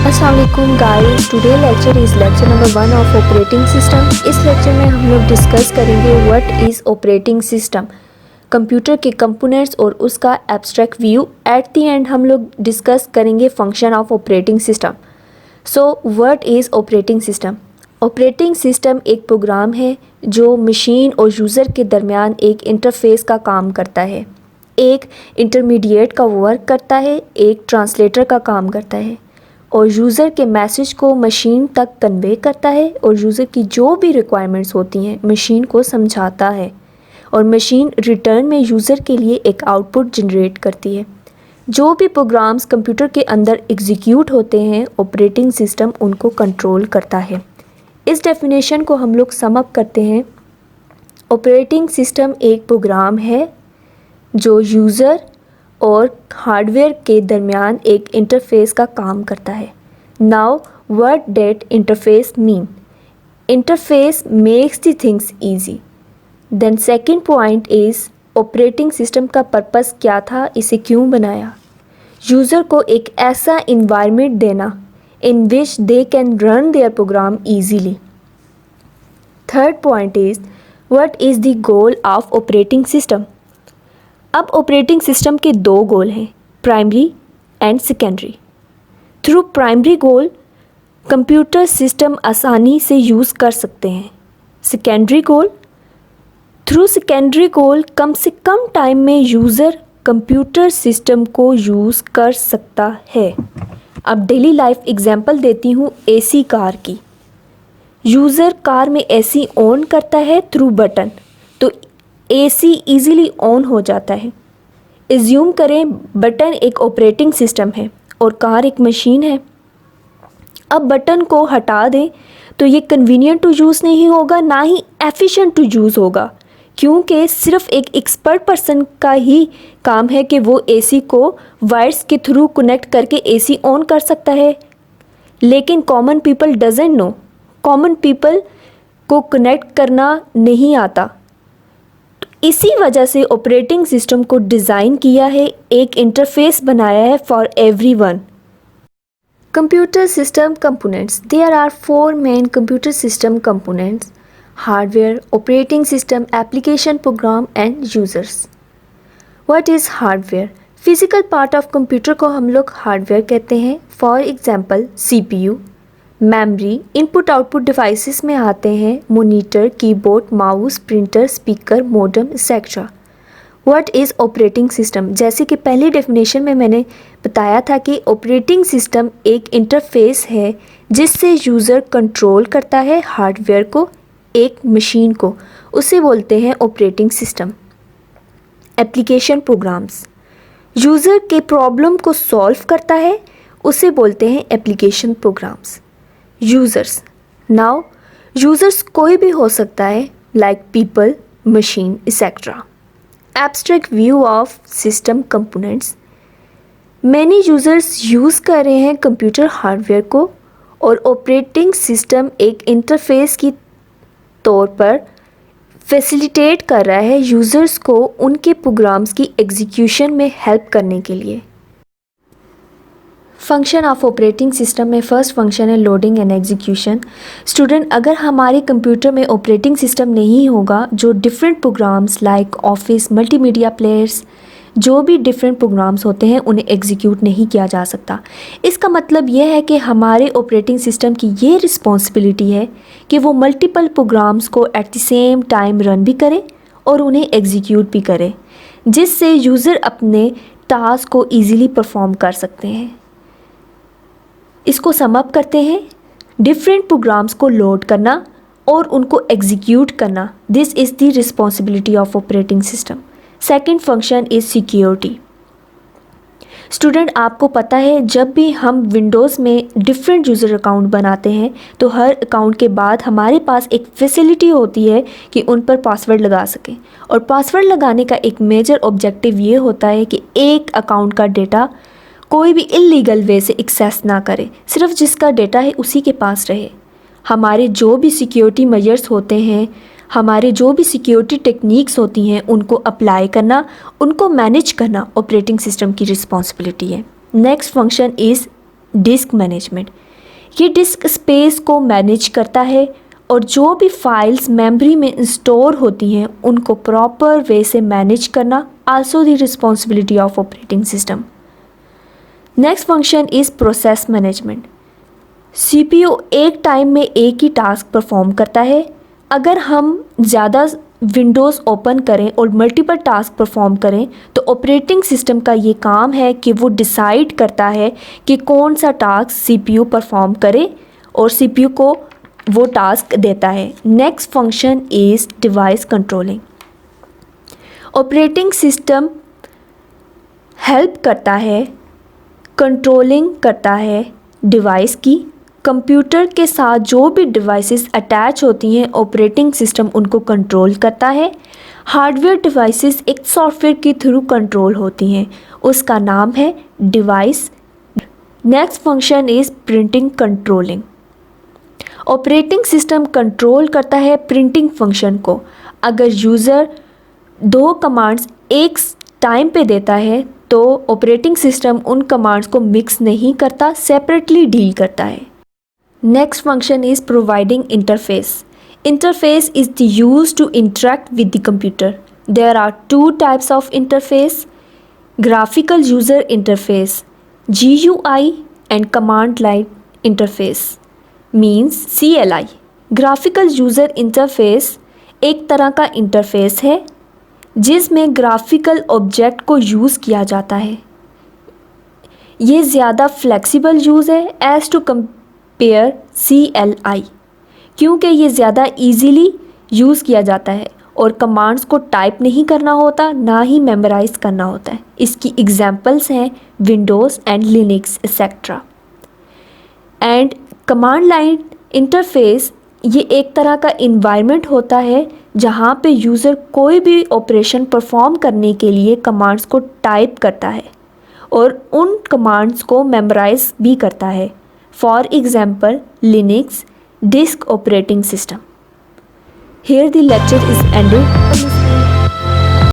अस्सलाम वालेकुम guys, today lecture is lecture number 1 of operating system. इस लेक्चर में हम लोग डिस्कस करेंगे what is operating system, computer के कंपोनेंट्स और उसका abstract view. At the end हम लोग डिस्कस करेंगे function of operating system. So what is operating system? Operating system एक प्रोग्राम है जो मशीन और यूज़र के दरमियान एक इंटरफेस का काम करता है, एक इंटरमीडिएट का वर्क करता है, एक ट्रांसलेटर का काम करता है और यूज़र के मैसेज को मशीन तक कन्वे करता है और यूज़र की जो भी रिक्वायरमेंट्स होती हैं मशीन को समझाता है और मशीन रिटर्न में यूज़र के लिए एक आउटपुट जनरेट करती है। जो भी प्रोग्राम्स कंप्यूटर के अंदर एग्जीक्यूट होते हैं ऑपरेटिंग सिस्टम उनको कंट्रोल करता है। इस डेफिनेशन को हम लोग सम अप करते हैं। ऑपरेटिंग सिस्टम एक प्रोग्राम है जो यूज़र और हार्डवेयर के दरमियान एक इंटरफेस का काम करता है। Now what that interface mean? Interface makes the things easy. Then second point is operating system का पर्पस क्या था, इसे क्यों बनाया? यूज़र को एक ऐसा इन्वायरमेंट देना in which they can run their program easily. Third point is what is the goal of operating system? अब ऑपरेटिंग सिस्टम के दो गोल हैं, primary and secondary. Through primary goal computer system आसानी से यूज़ कर सकते हैं। Secondary goal, through secondary goal कम से कम टाइम में यूज़र कंप्यूटर सिस्टम को यूज़ कर सकता है। अब डेली लाइफ एग्जांपल देती हूँ एसी कार की। यूज़र कार में एसी ऑन करता है थ्रू बटन, तो एसी इजीली ऑन हो जाता है। एज्यूम करें बटन एक ऑपरेटिंग सिस्टम है और कार एक मशीन है। अब बटन को हटा दें तो ये कन्वीनियंट टू यूज़ नहीं होगा, ना ही एफिशिएंट टू यूज़ होगा, क्योंकि सिर्फ एक एक्सपर्ट पर्सन का ही काम है कि वो एसी को वायर्स के थ्रू कनेक्ट करके एसी ऑन कर सकता है। लेकिन common people doesn't know, common people को कनेक्ट करना नहीं आता। इसी वजह से ऑपरेटिंग सिस्टम को डिज़ाइन किया है, एक इंटरफेस बनाया है for everyone. Computer system components, there are 4 main computer system components: hardware, operating system, application, program and users. What is hardware? Physical part of computer को हम लोग हार्डवेयर कहते हैं। For example CPU, memory, input output devices में आते हैं monitor, keyboard, mouse, printer, speaker, modem etcetera. What is operating system? जैसे कि पहली डेफिनेशन में मैंने बताया था कि ऑपरेटिंग सिस्टम एक इंटरफेस है जिससे यूज़र कंट्रोल करता है हार्डवेयर को, एक मशीन को, उसे बोलते हैं operating system. Application programs, user के प्रॉब्लम को सॉल्व करता है, उसे बोलते हैं application programs. Users, now users कोई भी हो सकता है, like people, machine etcetera. Abstract view of system components, many users use कर रहे हैं कंप्यूटर हार्डवेयर को और ऑपरेटिंग सिस्टम एक इंटरफेस की तौर पर फैसिलिटेट कर रहा है यूज़र्स को उनके प्रोग्राम्स की एग्जीक्यूशन में हेल्प करने के लिए। फंक्शन ऑफ ऑपरेटिंग सिस्टम में फर्स्ट फंक्शन है लोडिंग एंड एग्जीक्यूशन। स्टूडेंट, अगर हमारे कंप्यूटर में ऑपरेटिंग सिस्टम नहीं होगा, जो different programs like office, multimedia players, जो भी डिफरेंट प्रोग्राम्स होते हैं उन्हें एग्जीक्यूट नहीं किया जा सकता। इसका मतलब यह है कि हमारे ऑपरेटिंग सिस्टम की ये रिस्पॉन्सिबिलिटी है कि वो मल्टीपल प्रोग्राम्स को at the same time run भी करे और उन्हें एग्जीक्यूट भी करे, जिससे यूज़र अपने टास्क को ईज़िली परफॉर्म कर सकते हैं। इसको सम अप करते हैं, डिफरेंट प्रोग्राम्स को लोड करना और उनको एग्जीक्यूट करना, this is the responsibility of operating system. Second function is security. Student, आपको पता है जब भी हम विंडोज़ में डिफरेंट यूज़र अकाउंट बनाते हैं तो हर अकाउंट के बाद हमारे पास एक फैसिलिटी होती है कि उन पर पासवर्ड लगा सकें, और पासवर्ड लगाने का एक मेजर ऑब्जेक्टिव ये होता है कि एक अकाउंट का डेटा कोई भी इल्लीगल वे से एक्सेस ना करे, सिर्फ जिसका डेटा है उसी के पास रहे। हमारे जो भी सिक्योरिटी मेजर्स होते हैं, हमारे जो भी सिक्योरिटी टेक्निक्स होती हैं, उनको अप्लाई करना, उनको मैनेज करना ऑपरेटिंग सिस्टम की रिस्पॉन्सिबिलिटी है। Next function is disc management, ये डिस्क स्पेस को मैनेज करता है और जो भी फाइल्स मेमोरी में स्टोर होती हैं उनको प्रॉपर वे से मैनेज करना also the responsibility of operating system. Next function is process management. CPU एक टाइम में एक ही टास्क परफॉर्म करता है। अगर हम ज़्यादा विंडोज़ ओपन करें और मल्टीपल टास्क परफॉर्म करें तो ऑपरेटिंग सिस्टम का ये काम है कि वो डिसाइड करता है कि कौन सा टास्क सीपीयू परफॉर्म करे और सीपीयू को वो टास्क देता है। Next function is device controlling. Operating system help करता है, कंट्रोलिंग करता है डिवाइस की। कंप्यूटर के साथ जो भी डिवाइसेस अटैच होती हैं ऑपरेटिंग सिस्टम उनको कंट्रोल करता है। हार्डवेयर डिवाइसेस एक सॉफ्टवेयर के थ्रू कंट्रोल होती हैं, उसका नाम है device. Next function is printing controlling. Operating system control करता है प्रिंटिंग फंक्शन को। अगर यूज़र 2 कमांड्स एक टाइम पे देता है तो ऑपरेटिंग सिस्टम उन कमांड्स को मिक्स नहीं करता, सेपरेटली डील करता है। Next function is providing interface. Interface is used to interact with the computer. There are 2 types of interface: graphical user interface (GUI) and command line interface means CLI. Graphical user interface एक तरह का interface है जिसमें graphical object को use किया जाता है। ये ज़्यादा फ्लेक्सिबल यूज़ है एज टू पेयर CLI, क्योंकि ये ज़्यादा इजीली यूज़ किया जाता है और कमांड्स को टाइप नहीं करना होता, ना ही मेमोराइज करना होता है। इसकी एग्जांपल्स हैं Windows and Linux etcetera. And command line interface ये एक तरह का इन्वायरमेंट होता है जहाँ पे यूज़र कोई भी ऑपरेशन परफॉर्म करने के लिए कमांड्स को टाइप करता है और उन कमांड्स को मेमोराइज भी करता है। For example, Linux disk operating system. Here the lecture is ended.